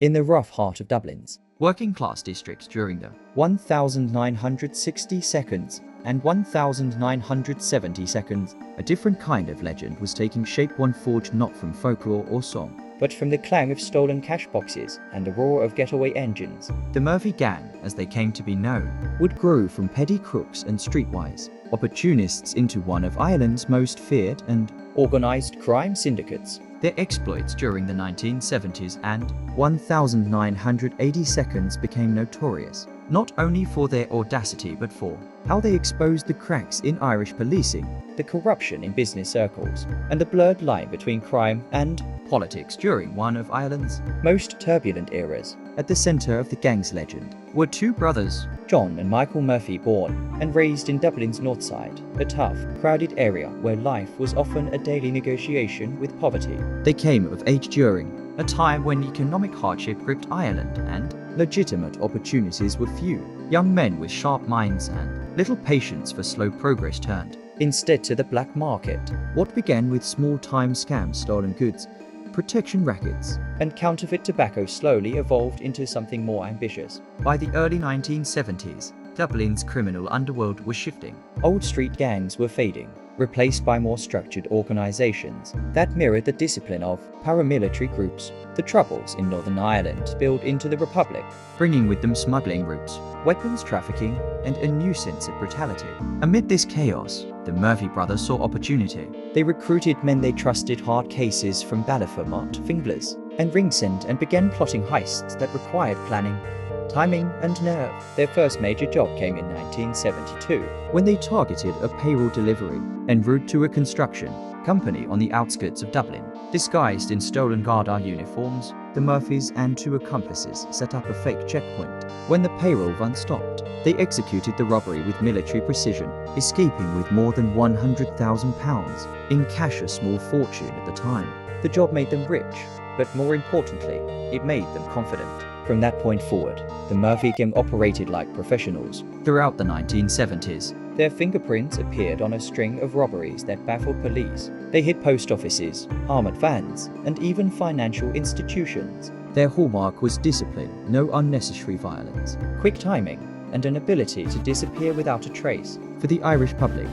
in the rough heart of Dublin's working class districts during the 1960 seconds and 1970 seconds. A different kind of legend was taking shape, one forged not from folklore or song, but from the clang of stolen cash boxes and the roar of getaway engines. The Murphy Gang, as they came to be known, would grow from petty crooks and streetwise opportunists into one of Ireland's most feared and organized crime syndicates. Their exploits during the 1970s and 1980 seconds became notorious, not only for their audacity but for how they exposed the cracks in Irish policing, the corruption in business circles, and the blurred line between crime and politics during one of Ireland's most turbulent eras. At the center of the gang's legend were two brothers, John and Michael Murphy, born and raised in Dublin's north side, a tough, crowded area where life was often a daily negotiation with poverty. They came of age during a time when economic hardship gripped Ireland and legitimate opportunities were few. Young men with sharp minds and little patience for slow progress turned instead to the black market. What began with small-time scams, stolen goods, protection rackets, and counterfeit tobacco slowly evolved into something more ambitious. By the early 1970s, Dublin's criminal underworld was shifting. Old street gangs were fading, replaced by more structured organizations that mirrored the discipline of paramilitary groups. The Troubles in Northern Ireland spilled into the Republic, bringing with them smuggling routes, weapons trafficking, and a new sense of brutality. Amid this chaos, the Murphy brothers saw opportunity. They recruited men they trusted, hard cases from Ballyfermot, Finglas, and Ringsend, and began plotting heists that required planning, timing, and nerve. Their first major job came in 1972, when they targeted a payroll delivery en route to a construction company on the outskirts of Dublin. Disguised in stolen Garda uniforms, the Murphys and two accomplices set up a fake checkpoint. When the payroll van stopped, they executed the robbery with military precision, escaping with more than £100,000 in cash, a small fortune at the time. The job made them rich, but more importantly, it made them confident. From that point forward, the Murphy gang operated like professionals. Throughout the 1970s, their fingerprints appeared on a string of robberies that baffled police. They hit post offices, armored vans, and even financial institutions. Their hallmark was discipline, no unnecessary violence, quick timing, and an ability to disappear without a trace. For the Irish public,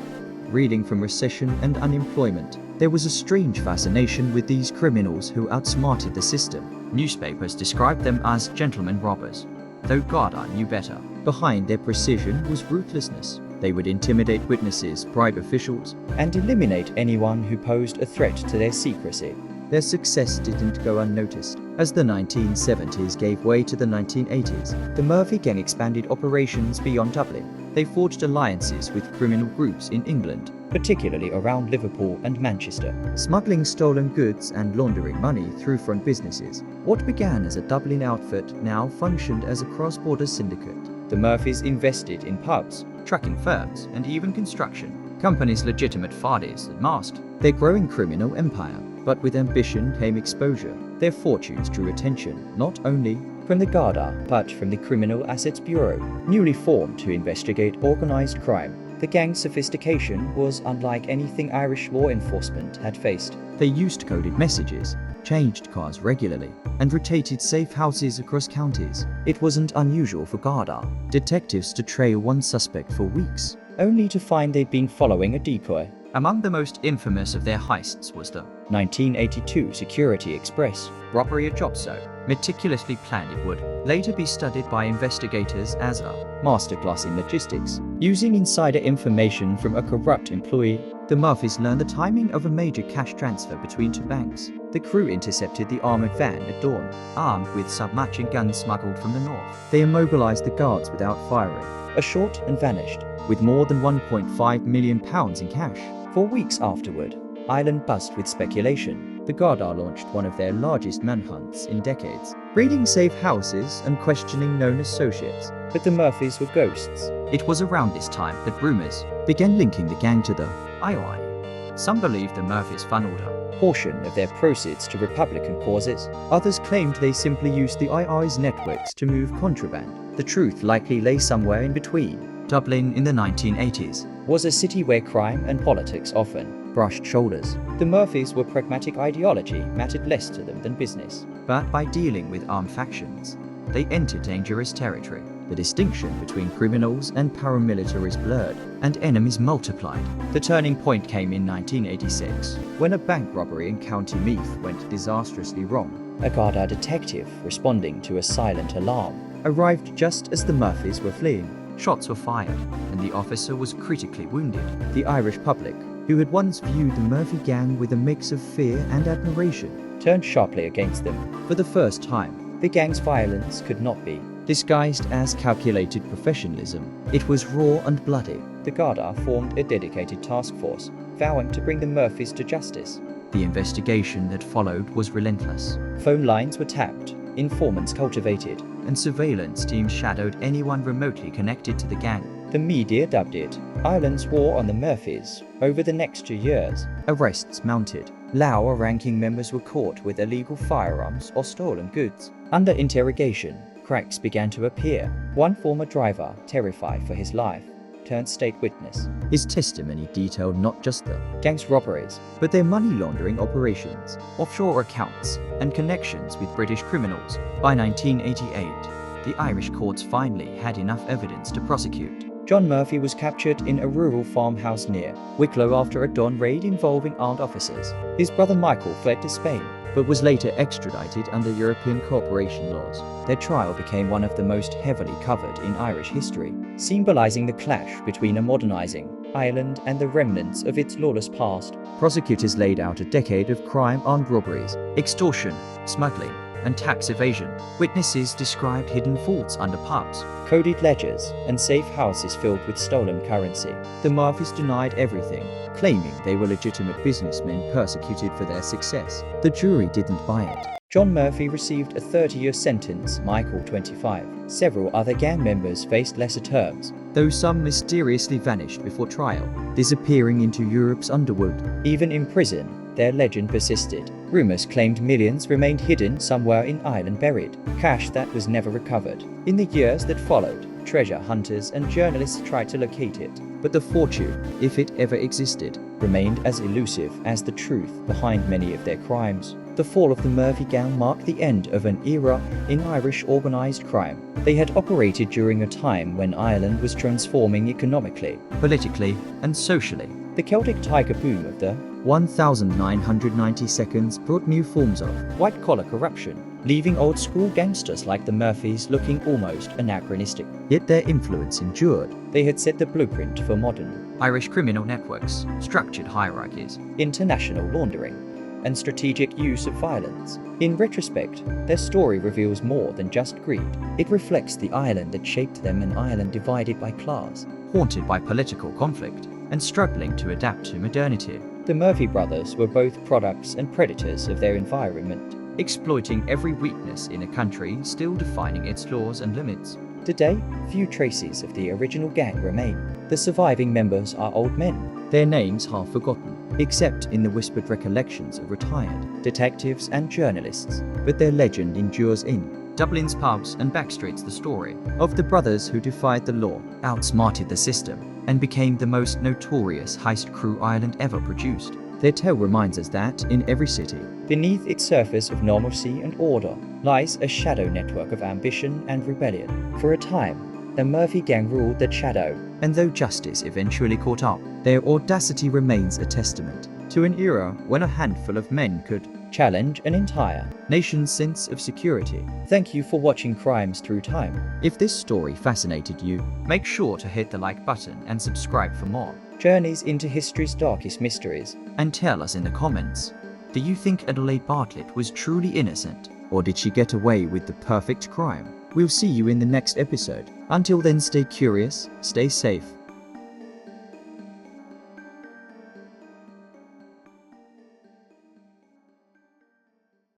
reeling from recession and unemployment, there was a strange fascination with these criminals who outsmarted the system. Newspapers described them as gentlemen robbers, though Garda knew better. Behind their precision was ruthlessness. They would intimidate witnesses, bribe officials, and eliminate anyone who posed a threat to their secrecy. Their success didn't go unnoticed. As the 1970s gave way to the 1980s, the Murphy gang expanded operations beyond Dublin. They forged alliances with criminal groups in England, particularly around Liverpool and Manchester, smuggling stolen goods and laundering money through front businesses. What began as a Dublin outfit now functioned as a cross-border syndicate. The Murphys invested in pubs, trucking firms, and even construction companies, legitimate parties that masked their growing criminal empire. But with ambition came exposure. Their fortunes drew attention, not only from the Garda, but from the Criminal Assets Bureau, newly formed to investigate organized crime. The gang's sophistication was unlike anything Irish law enforcement had faced. They used coded messages, changed cars regularly, and rotated safe houses across counties. It wasn't unusual for Garda detectives to trail one suspect for weeks, only to find they'd been following a decoy. Among the most infamous of their heists was the 1982 Security Express robbery, a job so meticulously planned it would later be studied by investigators as a masterclass in logistics. Using insider information from a corrupt employee, the Murphys learned the timing of a major cash transfer between two banks. The crew intercepted the armored van at dawn, armed with submachine guns smuggled from the north. They immobilized the guards without firing, shot and vanished, with more than £1.5 million in cash. For weeks afterward, Ireland buzzed with speculation. The Garda launched one of their largest manhunts in decades, raiding safe houses and questioning known associates. But the Murphys were ghosts. It was around this time that rumors began linking the gang to the II. Some believed the Murphys funneled a portion of their proceeds to Republican causes. Others claimed they simply used the II's networks to move contraband. The truth likely lay somewhere in between. Dublin in the 1980s was a city where crime and politics often brushed shoulders. The Murphys' pragmatic ideology mattered less to them than business. but by dealing with armed factions, they entered dangerous territory. The distinction between criminals and paramilitaries blurred, and enemies multiplied. The turning point came in 1986, when a bank robbery in County Meath went disastrously wrong. A Garda detective, responding to a silent alarm, Arrived just as the Murphys were fleeing. Shots were fired, and the officer was critically wounded. The Irish public, Who had once viewed the Murphy gang with a mix of fear and admiration, turned sharply against them. for the first time, The gang's violence could not be disguised as calculated professionalism. It was raw and bloody. The Garda formed a dedicated task force, vowing to bring the Murphys to justice. The investigation that followed was relentless, Phone lines were tapped, informants cultivated. and surveillance teams shadowed anyone remotely connected to the gang. The media dubbed it Ireland's War on the Murphys. Over the next 2 years, Arrests mounted. lower-ranking members were caught with illegal firearms or stolen goods. Under interrogation, cracks began to appear. One former driver, terrified for his life, turned state witness. His testimony detailed not just the Gang's robberies, but their money laundering operations, offshore accounts, and connections with British criminals. By 1988, the Irish courts finally had enough evidence to prosecute. John Murphy was captured in a rural farmhouse near Wicklow after a dawn raid involving armed officers. His brother Michael fled to Spain, But was later extradited under European cooperation laws. Their trial became one of the most heavily covered in Irish history, symbolizing the clash between a modernizing Ireland and the remnants of its lawless past. Prosecutors laid out a decade of crime, armed robberies, extortion, smuggling, and tax evasion. Witnesses described hidden vaults under pubs. Coded ledgers and safe houses filled with stolen currency. The Murphys denied everything, claiming they were legitimate businessmen persecuted for their success. The jury didn't buy it. John Murphy received a 30-year sentence, Michael 25. Several other gang members faced lesser terms, though some mysteriously vanished before trial, disappearing into Europe's underworld. Even in prison, their legend persisted. Rumors claimed millions remained hidden somewhere in Ireland, buried, cash that was never recovered. In the years that followed, treasure hunters and journalists tried to locate it, But the fortune, if it ever existed, remained as elusive as the truth behind many of their crimes. The fall of the Murphy gang marked the end of an era in Irish organized crime. They had operated during a time when Ireland was transforming economically. politically, and socially. The Celtic Tiger boom of the 1990 seconds brought new forms of white-collar corruption, leaving old-school gangsters like the Murphys looking almost anachronistic. yet their influence endured. They had set the blueprint for modern, Irish criminal networks, structured hierarchies, international laundering, and strategic use of violence. In retrospect, their story reveals more than just greed. It reflects the Ireland that shaped them, an Ireland divided by class. haunted by political conflict, and struggling to adapt to modernity, The Murphy brothers were both products and predators of their environment. exploiting every weakness in a country still defining its laws and limits. Today, few traces of the original gang remain. The surviving members are old men, Their names half forgotten, except in the whispered recollections of retired, detectives and journalists. but their legend endures in Dublin's pubs and backstreets, the story of the brothers who defied the law, outsmarted the system, and became the most notorious heist crew Ireland ever produced. Their tale reminds us that, in every city, Beneath its surface of normalcy and order lies a shadow network of ambition and rebellion. For a time, the Murphy gang ruled the shadow. and though justice eventually caught up, their audacity remains a testament to an era when a handful of men could Challenge an entire nation's sense of security. Thank you for watching Crimes Through Time. If this story fascinated you, make sure to hit the like button and subscribe for more. Journeys into history's darkest mysteries. And tell us in the comments, do you think Adelaide Bartlett was truly innocent? Or did she get away with the perfect crime? We'll see you in the next episode. Until then, stay curious, stay safe,